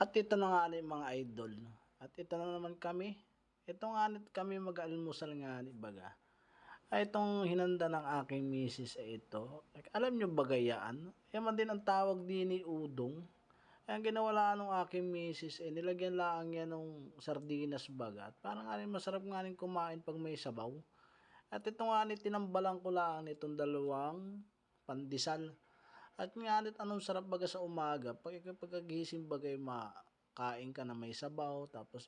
At ito na nga ni mga idol, at ito na naman kami. Ito nga nit kami mag-almusal nga ni baga. Ay itong hinanda ng aking misis ay ito. Alam nyo ba gayaan? Yaman din ang tawag din ni udong. Ay ang ginawala nung aking misis ay nilagyan lang yan ng sardinas baga. At parang nga rin masarap nga rin kumain pag may sabaw. At ito nga ni tinambalan ko lang itong dalawang pandesal. At nganit anong sarap baga sa umaga, pagkagising bagay makain ka na may sabaw, tapos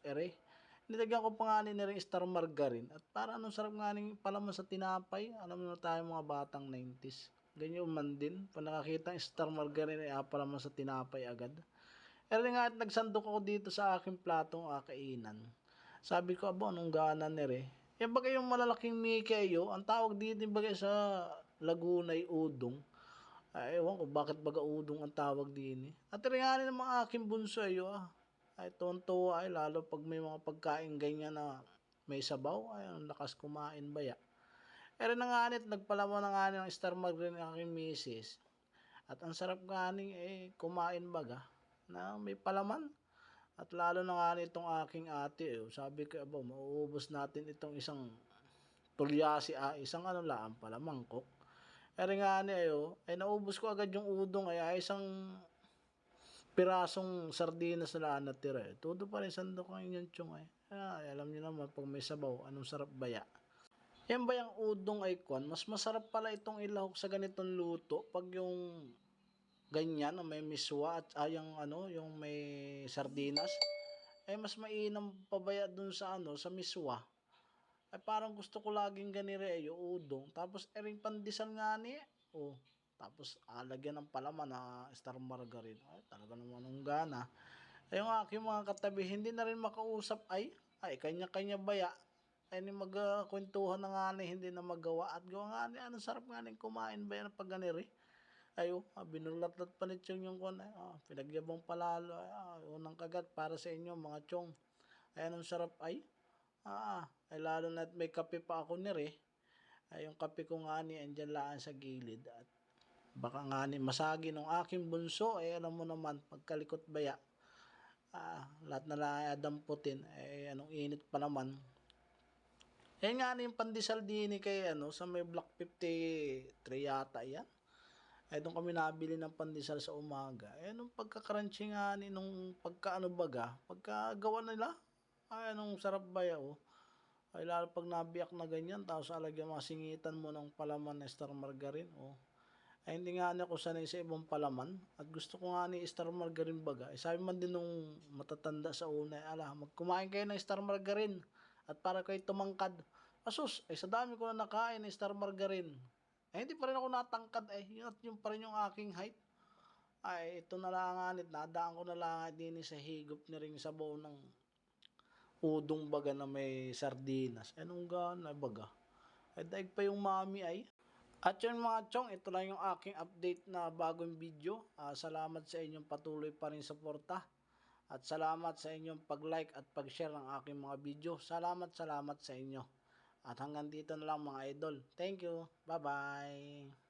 nilagyan ko pa nga ni rin star margarine, at para anong sarap nga rin palaman sa tinapay, alam mo na tayo mga batang 90s. Ganyan man din, pag nakakita ang star margarine ay palaman sa tinapay agad. Nga at nagsandok ako dito sa aking platong akainan. Sabi ko, abo, anong gana Yan bagay yung malalaking mikayo, ang tawag dito bagay sa Laguna ay udong. Ay, ewan ko bakit baga udong ang tawag din eh. At rin ng mga aking bunso ay tonto ay lalo pag may mga pagkain ganyan na may sabaw, ay ang lakas kumain baya. Ere na nga nagpalaman na nga ng star margarine ang aking misis. At ang sarap nga kumain baga na may palaman. At lalo na nga itong aking ate, sabi ko, aba, mauubos natin itong isang tulyasi, isang ano lang pala, mangkok. Eri nga ay naubos ko agad yung udong ay isang pirasong sardinas na natira eh. Todo pa rin sandok ang inyong tiyong alam niyo naman pag may sabaw, anong sarap baya. Yan ba yung udong ay kwan? Mas masarap pala itong ilahok sa ganitong luto pag yung ganyan, may miswa at yung may sardinas. Ay mas mainam pabaya dun sa sa miswa. Ay parang gusto ko laging ganire yung udong. Tapos ering pandesal nga ni. Oh, tapos lagyan ng palaman na star margarine. Ay talaga naman ang gana. Ay yung aking mga katabi hindi na rin makausap ay kanya-kanya baya. Ay ni magkwentuhan na nga ni hindi na magawa at gawa nga ni ano sarap nga ni kumain ba yan pag ganire. Ay binulat-lat pa ni Chong yung kon. Pinagyabang palalo. Unang kagat para sa inyo mga Chong. Ay anong sarap ay lalo na may kape pa ako ay yung kape ko nga andyan laan sa gilid at baka nga masagi nung aking bunso ay alam mo naman pagkalikot baya lahat na lang ay adamputin ay anong init pa naman nga yung pandesal din kay sa may block 53 yata yan ay doon kami nabili ng pandesal sa umaga nung pagka-crunchy nga nung pagka baga pagkagawa nila ay anong sarap baya ay lalo pag nabiyak na ganyan, tapos alagyan masingitan mo ng palaman na star margarine. Ay hindi nga ako sanay sa ibang palaman. At gusto ko nga ni star margarine baga. Sabi man din nung matatanda sa una, magkumain kayo ng star margarine. At para kayo tumangkad. Asus, sa dami ko na nakain ng star margarine. Hindi pa rin ako natangkad yun pa rin yung aking height. Ay ito na lang nadaan ko na lang din sa higop ni ring sabaw ng udong baga na may sardinas. Anong gana baga? Ay daig pa yung mami ay. At yun mga chong, ito lang yung aking update na bagong video. Salamat sa inyong patuloy pa rin suporta. At salamat sa inyong pag-like at pag-share ng aking mga video. Salamat sa inyo. At hanggang dito na lang mga idol. Thank you. Bye-bye.